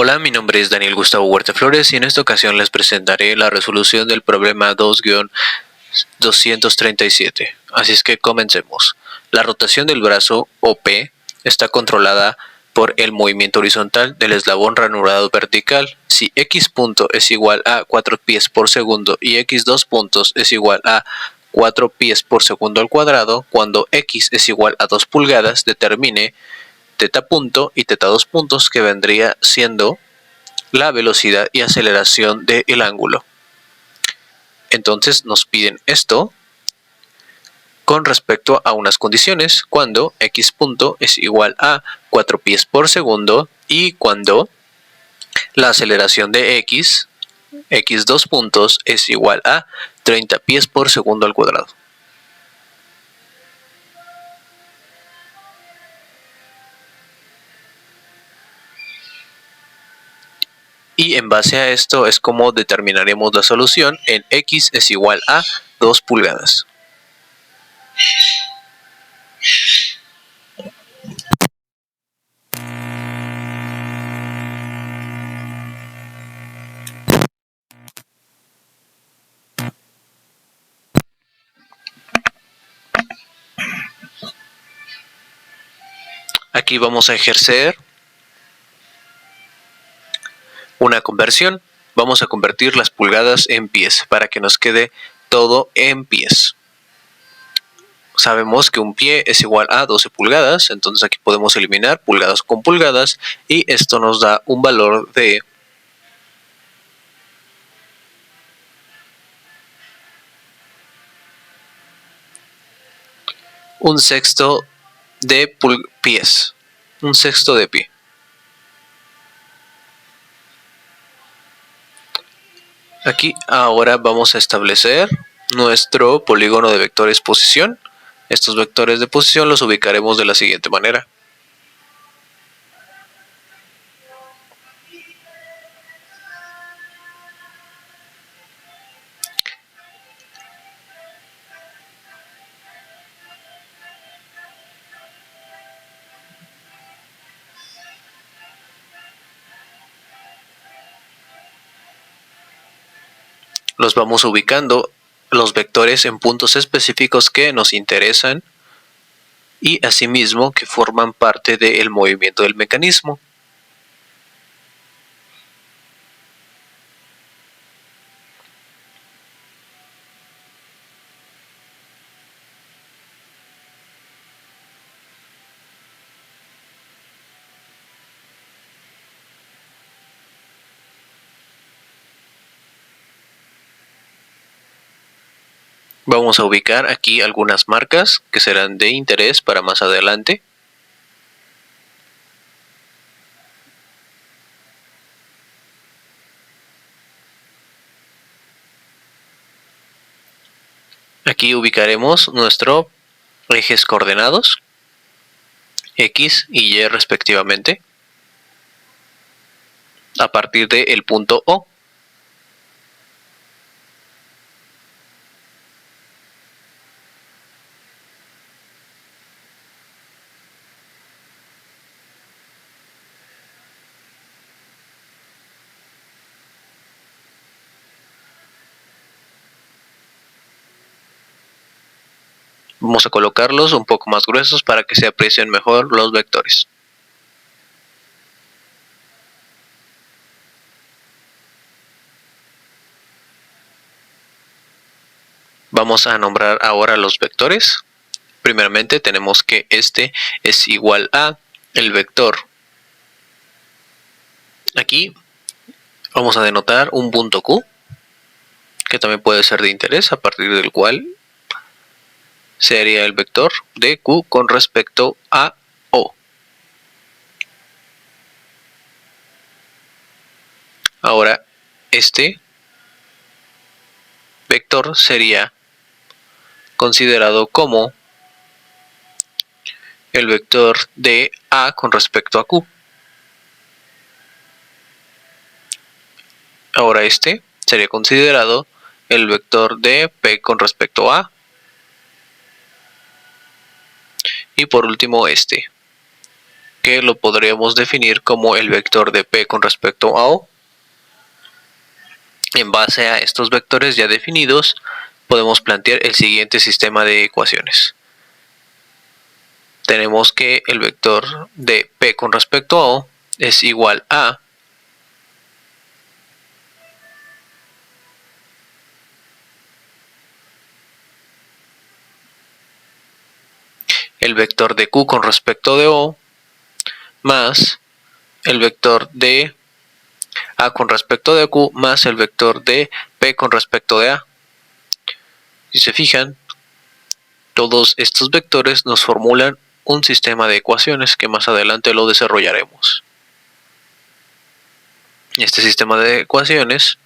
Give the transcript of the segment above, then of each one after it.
Hola, mi nombre es Daniel Gustavo Huerta Flores y en esta ocasión les presentaré la resolución del problema 2-237. Así es que comencemos. La rotación del brazo, o P, está controlada por el movimiento horizontal del eslabón ranurado vertical. Si x punto es igual a 4 pies por segundo y x2 puntos es igual a 4 pies por segundo al cuadrado, cuando x es igual a 2 pulgadas, determine teta punto y teta 2 puntos, que vendría siendo la velocidad y aceleración del ángulo. Entonces nos piden esto con respecto a unas condiciones, cuando x punto es igual a 4 pies por segundo y cuando la aceleración de x2 puntos, es igual a 30 pies por segundo al cuadrado. Y en base a esto es como determinaremos la solución en x es igual a 2 pulgadas. Aquí vamos a ejercer una conversión. Vamos a convertir las pulgadas en pies para que nos quede todo en pies. Sabemos que un pie es igual a 12 pulgadas, entonces aquí podemos eliminar pulgadas con pulgadas y esto nos da un valor de 1/6 de pies, 1/6 de pie. Aquí ahora vamos a establecer nuestro polígono de vectores posición. Estos vectores de posición los ubicaremos de la siguiente manera. Los vamos ubicando los vectores en puntos específicos que nos interesan y asimismo que forman parte del movimiento del mecanismo. Vamos a ubicar aquí algunas marcas que serán de interés para más adelante. Aquí ubicaremos nuestros ejes coordenados, X y Y respectivamente, a partir del punto O. Vamos a colocarlos un poco más gruesos para que se aprecien mejor los vectores. Vamos a nombrar ahora los vectores. Primeramente tenemos que este es igual a el vector. Aquí vamos a denotar un punto Q, que también puede ser de interés, a partir del cual sería el vector de Q con respecto a O. Ahora, este vector sería considerado como el vector de A con respecto a Q. Ahora este sería considerado el vector de P con respecto a. Y por último este. que lo podríamos definir como el vector de P con respecto a O. En base a estos vectores ya definidos, podemos plantear el siguiente sistema de ecuaciones. Tenemos que el vector de P con respecto a O es igual a el vector de Q con respecto de O más el vector de A con respecto de Q más el vector de P con respecto de A. Si se fijan, todos estos vectores nos formulan un sistema de ecuaciones que más adelante lo desarrollaremos. Este sistema de ecuaciones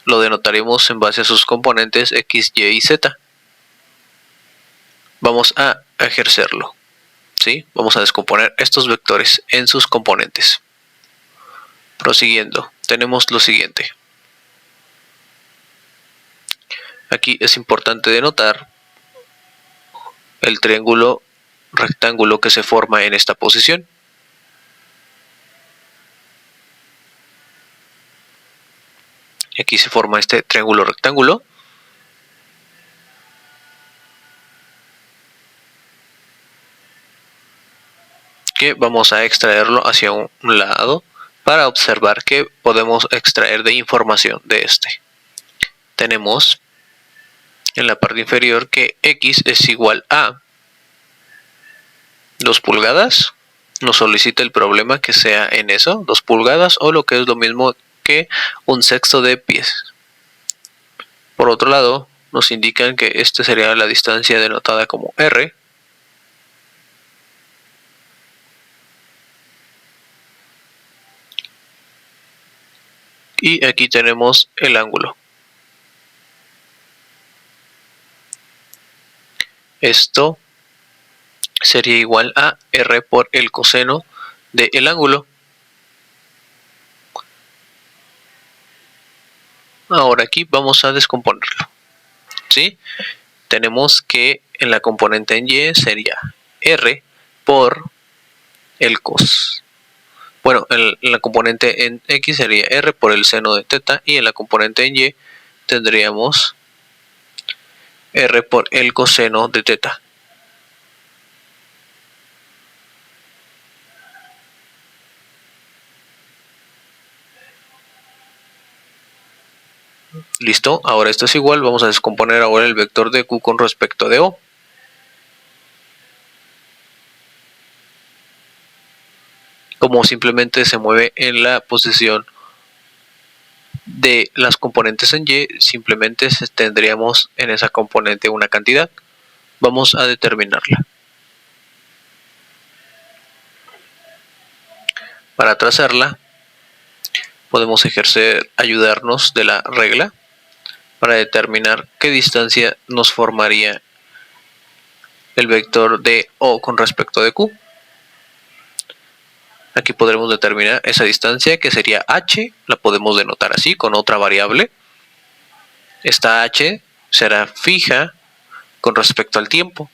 lo denotaremos en base a sus componentes x, y y z. Vamos a ejercerlo, ¿sí? Vamos a descomponer estos vectores en sus componentes. Prosiguiendo, tenemos lo siguiente. Aquí es importante denotar el triángulo rectángulo que se forma en esta posición. Aquí se forma este triángulo rectángulo. Que vamos a extraerlo hacia un lado para observar que podemos extraer de información de este. Tenemos en la parte inferior que x es igual a 2 pulgadas. Nos solicita el problema que sea en eso, 2 pulgadas o lo que es lo mismo que 1/6 de pies. Por otro lado, nos indican que esta sería la distancia denotada como r. Y aquí tenemos el ángulo. Esto sería igual a r por el coseno del ángulo. Ahora aquí vamos a descomponerlo, ¿sí? Tenemos que en la componente en y sería r por el cos. Bueno, en la componente en x sería r por el seno de teta y en la componente en y tendríamos r por el coseno de teta. Listo, ahora esto es igual, vamos a descomponer ahora el vector de Q con respecto de O. Como simplemente se mueve en la posición de las componentes en Y, simplemente tendríamos en esa componente una cantidad. Vamos a determinarla. Para trazarla, podemos ayudarnos de la regla para determinar qué distancia nos formaría el vector de O con respecto de Q. Aquí podremos determinar esa distancia que sería h, la podemos denotar así con otra variable. Esta h será fija con respecto al tiempo.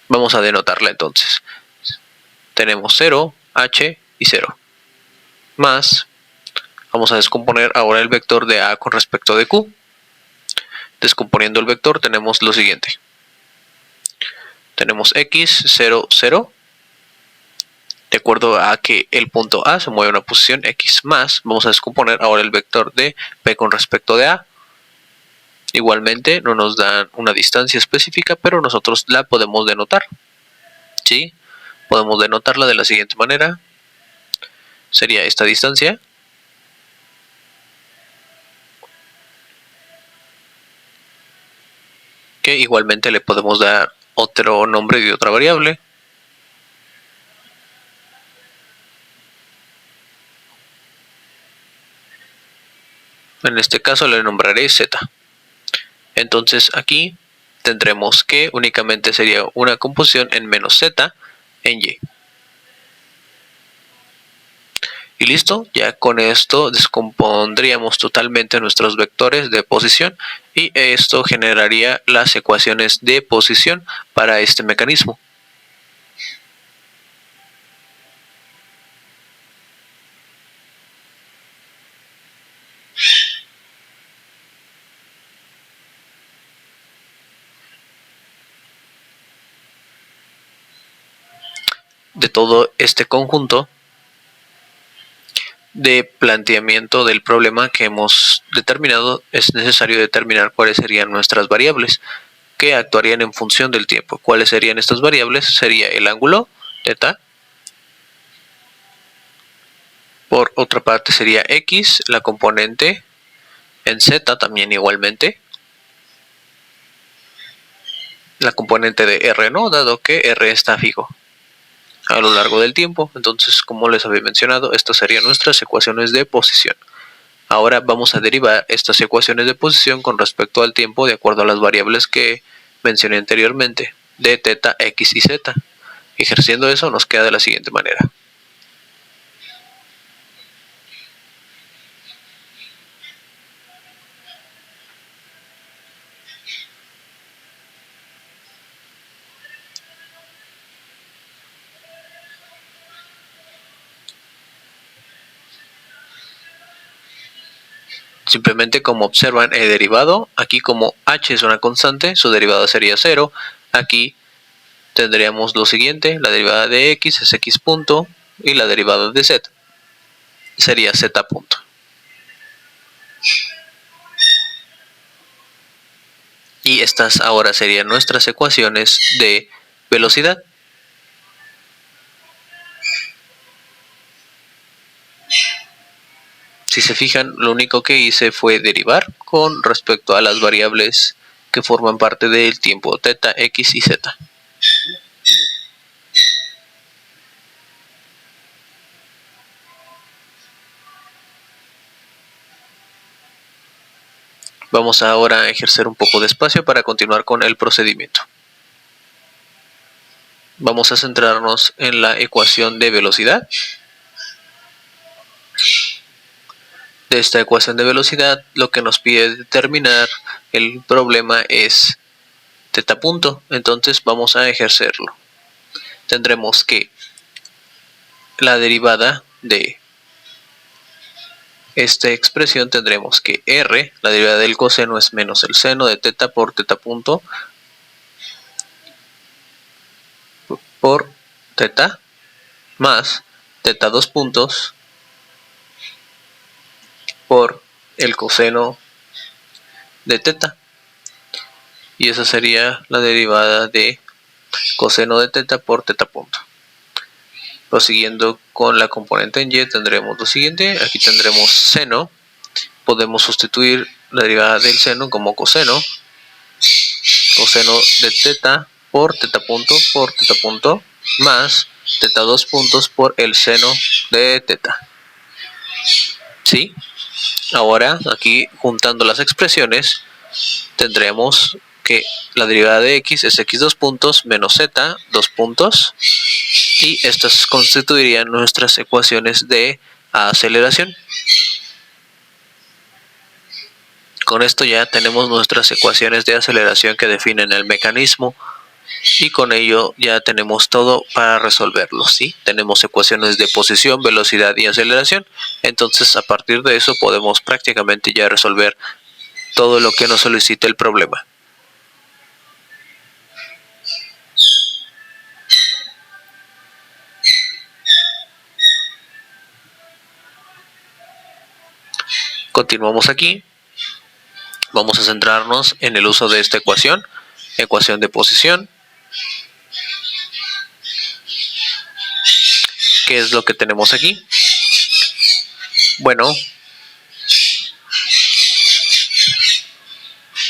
Vamos a denotarla entonces. Tenemos 0, h y 0. Más, vamos a descomponer ahora el vector de A con respecto de Q. Descomponiendo el vector tenemos lo siguiente. Tenemos x, 0, 0. De acuerdo a que el punto A se mueve a una posición x más, vamos a descomponer ahora el vector de P con respecto de A. Igualmente no nos dan una distancia específica, pero nosotros la podemos denotar. ¿Sí? Podemos denotarla de la siguiente manera. Sería esta distancia. Que igualmente le podemos dar otro nombre de otra variable. En este caso le nombraré z. Entonces aquí tendremos que únicamente sería una composición en menos z en y. Y listo, ya con esto descompondríamos totalmente nuestros vectores de posición y esto generaría las ecuaciones de posición para este mecanismo. de todo este conjunto de planteamiento del problema que hemos determinado, es necesario determinar cuáles serían nuestras variables que actuarían en función del tiempo. ¿Cuáles serían estas variables? Sería el ángulo, θ. Por otra parte sería x, la componente en z también igualmente. La componente de r, ¿no? Dado que r está fijo a lo largo del tiempo. Entonces, como les había mencionado, estas serían nuestras ecuaciones de posición. Ahora vamos a derivar estas ecuaciones de posición con respecto al tiempo de acuerdo a las variables que mencioné anteriormente, de θ, x y z. Ejerciendo eso nos queda de la siguiente manera. Simplemente, como observan, he derivado. Aquí, como h es una constante, su derivada sería 0. Aquí tendríamos lo siguiente: la derivada de x es x punto y la derivada de z sería z punto. Y estas ahora serían nuestras ecuaciones de velocidad. Si se fijan, lo único que hice fue derivar con respecto a las variables que forman parte del tiempo, θ, x y z. Vamos ahora a ejercer un poco de espacio para continuar con el procedimiento. Vamos a centrarnos en la ecuación de velocidad. De esta ecuación de velocidad, lo que nos pide determinar el problema es θ punto. Entonces vamos a ejercerlo. Tendremos que la derivada de esta expresión, tendremos que r, la derivada del coseno, es menos el seno de θ por θ punto por θ más θ dos puntos por el coseno de θ. Y esa sería la derivada de coseno de θ por θ punto. Prosiguiendo con la componente en y, tendremos lo siguiente. Aquí tendremos seno. Podemos sustituir la derivada del seno como coseno. Coseno de θ por θ punto más θ dos puntos por el seno de θ. ¿Sí? Ahora, aquí juntando las expresiones, tendremos que la derivada de x es x dos puntos menos z dos puntos, y estas constituirían nuestras ecuaciones de aceleración. Con esto ya tenemos nuestras ecuaciones de aceleración que definen el mecanismo, y con ello ya tenemos todo para resolverlo, ¿sí? Tenemos ecuaciones de posición, velocidad y aceleración. Entonces, a partir de eso podemos prácticamente ya resolver todo lo que nos solicite el problema. Continuamos aquí. Vamos a centrarnos en el uso de esta ecuación de posición. ¿Qué es lo que tenemos aquí? Bueno,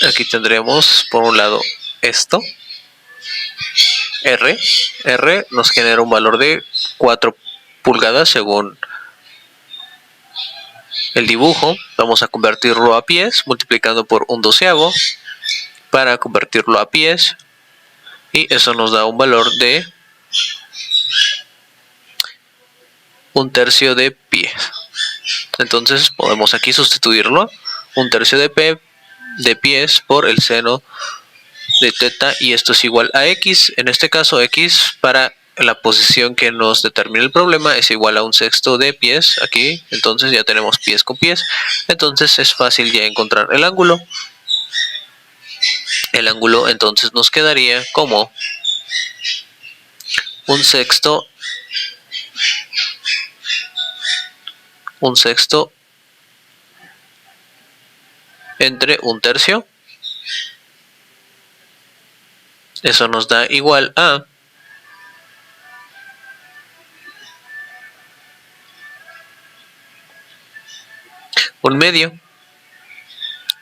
aquí tendremos por un lado esto, R nos genera un valor de 4 pulgadas según el dibujo. Vamos a convertirlo a pies multiplicando por un doceavo para convertirlo a pies, y eso nos da un valor de un tercio de pie. Entonces podemos aquí sustituirlo, un tercio de pies por el seno de θ, y esto es igual a x. En este caso, x para la posición que nos determina el problema es igual a un sexto de pies aquí. Entonces ya tenemos pies con pies. Entonces es fácil ya encontrar el ángulo. El ángulo entonces nos quedaría como un sexto un sexto entre un tercio. Eso nos da igual a un medio.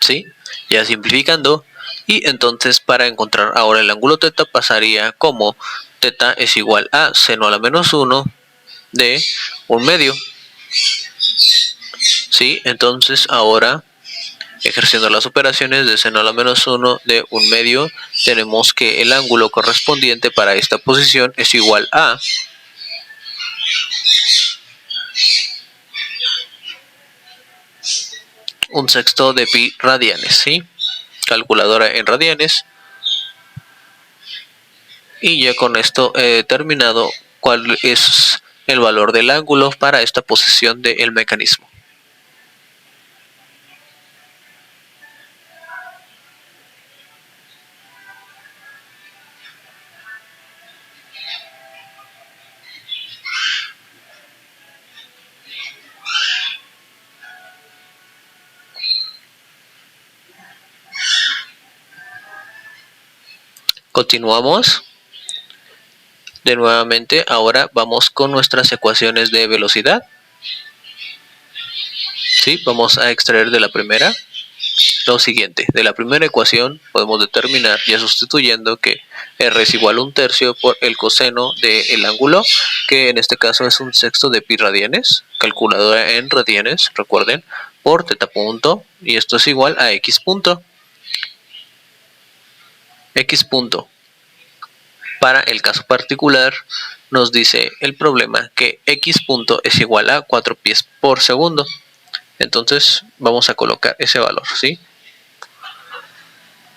¿Sí? Ya simplificando. Y entonces para encontrar ahora el ángulo θ pasaría como θ es igual a seno a la menos 1 de un medio. ¿Sí? Entonces ahora, ejerciendo las operaciones de seno a la menos 1 de un medio, tenemos que el ángulo correspondiente para esta posición es igual a un sexto de pi radianes, ¿sí? Calculadora en radianes. Y ya con esto he determinado cuál es el valor del ángulo para esta posición del mecanismo. Continuamos. De nuevamente, ahora vamos con nuestras ecuaciones de velocidad. ¿Sí? Vamos a extraer de la primera lo siguiente. De la primera ecuación podemos determinar, ya sustituyendo, que R es igual a un tercio por el coseno del ángulo, que en este caso es un sexto de pi radianes, calculadora en radianes, recuerden, por θ punto, y esto es igual a x punto. X punto. Para el caso particular, nos dice el problema que x punto es igual a 4 pies por segundo. Entonces vamos a colocar ese valor, ¿sí?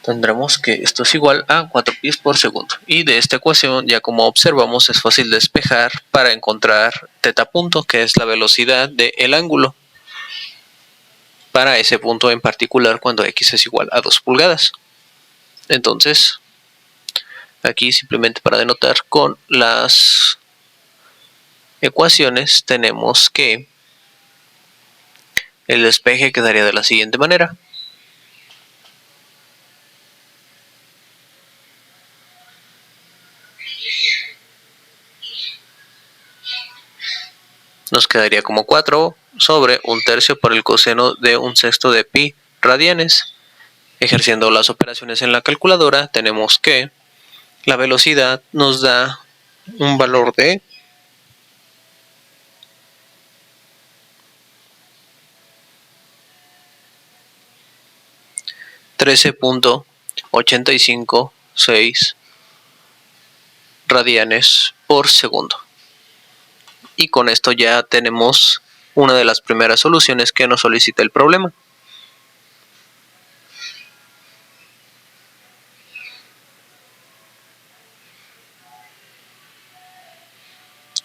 Tendremos que esto es igual a 4 pies por segundo. Y de esta ecuación, ya como observamos, es fácil despejar para encontrar θ punto, que es la velocidad del ángulo, para ese punto en particular cuando x es igual a 2 pulgadas. Entonces, aquí simplemente para denotar con las ecuaciones tenemos que el despeje quedaría de la siguiente manera. Nos quedaría como 4 sobre un tercio por el coseno de un sexto de pi radianes. Ejerciendo las operaciones en la calculadora, tenemos que la velocidad nos da un valor de 13.856 radianes por segundo. Y con esto ya tenemos una de las primeras soluciones que nos solicita el problema.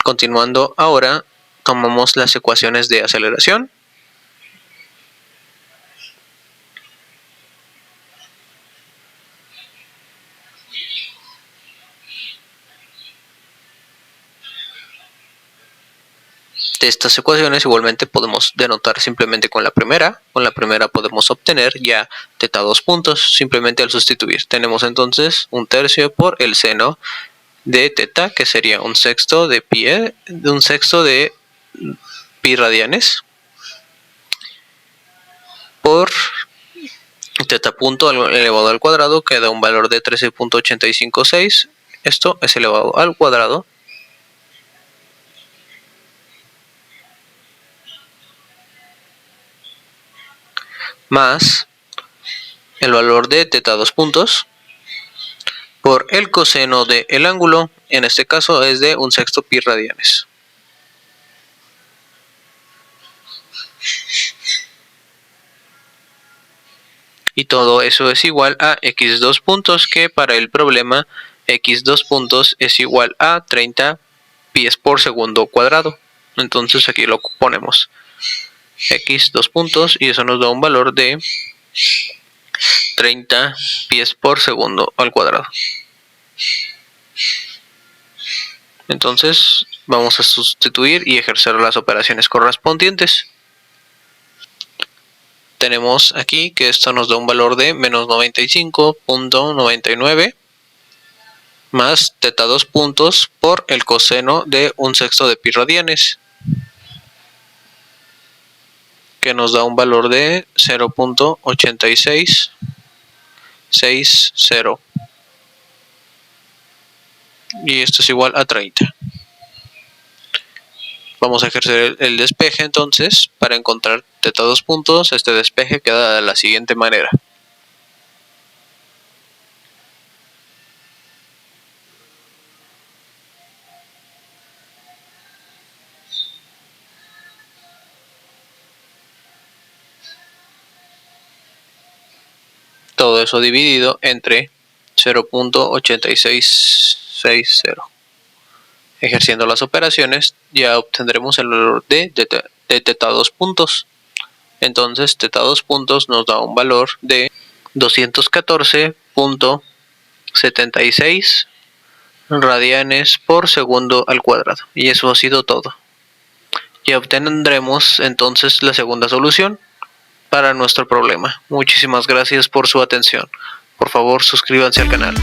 Continuando ahora, tomamos las ecuaciones de aceleración. De estas ecuaciones igualmente podemos denotar simplemente con la primera. Con la primera podemos obtener ya θ2 puntos simplemente al sustituir. Tenemos entonces un tercio por el seno de θ, que sería un sexto de pi radianes, por θ punto elevado al cuadrado, que da un valor de 13.856. Esto es elevado al cuadrado, más el valor de θ2 puntos por el coseno del ángulo, en este caso es de un sexto pi radianes. Y todo eso es igual a x2 puntos, que para el problema x2 puntos es igual a 30 pies por segundo cuadrado. Entonces aquí lo ponemos x2 puntos y eso nos da un valor de 30 pies por segundo al cuadrado. Entonces vamos a sustituir y ejercer las operaciones correspondientes. tenemos aquí que esto nos da un valor de menos 95.99 más teta 2 puntos por el coseno de 1/6 de pi radianes, que nos da un valor de 0.8660. Y esto es igual a 30. Vamos a ejercer el despeje entonces. Para encontrar teta 2 puntos, este despeje queda de la siguiente manera. Todo eso dividido entre 0.8660. Ejerciendo las operaciones ya obtendremos el valor de teta 2 puntos. Entonces teta 2 puntos nos da un valor de 214.76 radianes por segundo al cuadrado. Y eso ha sido todo. Ya obtendremos entonces la segunda solución para nuestro problema. Muchísimas gracias por su atención. Por favor, suscríbanse al canal.